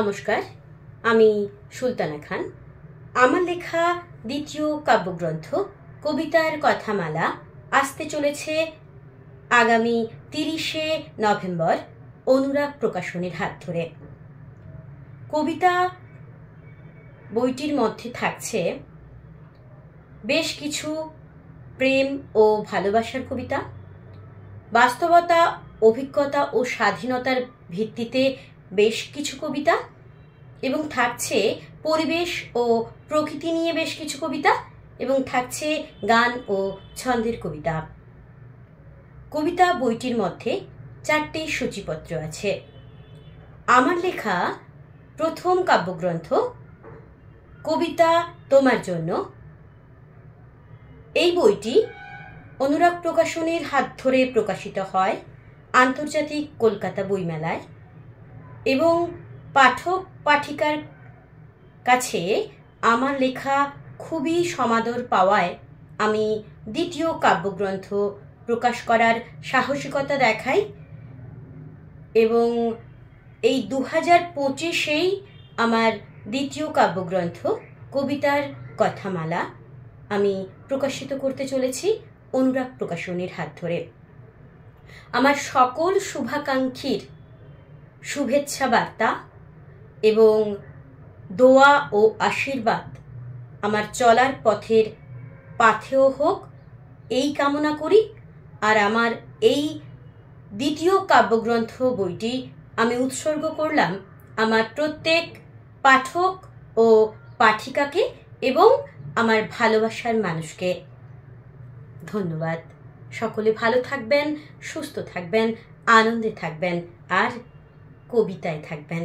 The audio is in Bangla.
নমস্কার, আমি সুলতানা খান। আমার লেখা দ্বিতীয় কাব্যগ্রন্থ কবিতার কথামালা আসতে চলেছে আগামী 30শে নভেম্বর অনুরাগ প্রকাশনীর হাত ধরে। কবিতা বইটির মধ্যে থাকছে বেশ কিছু প্রেম ও ভালোবাসার কবিতা, বাস্তবতা, অভিজ্ঞতা ও স্বাধীনতার ভিত্তিতে বেশ কিছু কবিতা, এবং থাকছে পরিবেশ ও প্রকৃতি নিয়ে বেশ কিছু কবিতা, এবং থাকছে গান ও ছন্দের কবিতা। কবিতা বইটির মধ্যে 4টি সূচিপত্র আছে। আমার লেখা প্রথম কাব্যগ্রন্থ কবিতা তোমার জন্য। এই বইটি অনুরাগ প্রকাশনীর হাত ধরে প্রকাশিত হয় আন্তর্জাতিক কলকাতা বইমেলায়, এবং পাঠক পাঠিকার কাছে আমার লেখা খুবই সমাদর পাওয়ায় আমি দ্বিতীয় কাব্যগ্রন্থ প্রকাশ করার সাহসিকতা দেখাই, এবং এই 2025-এই আমার দ্বিতীয় কাব্যগ্রন্থ কবিতার কথামালা আমি প্রকাশিত করতে চলেছি অনুরাগ প্রকাশনীর হাত ধরে। আমার সকল শুভাকাঙ্ক্ষীর শুভেচ্ছা বার্তা এবং দোয়া ও আশীর্বাদ আমার চলার পথের পাথেয় হোক, এই কামনা করি। আর আমার এই দ্বিতীয় কাব্যগ্রন্থ বইটি আমি উৎসর্গ করলাম আমার প্রত্যেক পাঠক ও পাঠিকাকে এবং আমার ভালোবাসার মানুষকে। ধন্যবাদ। সকলে ভালো থাকবেন, সুস্থ থাকবেন, আনন্দে থাকবেন আর কবিতায় থাকবেন।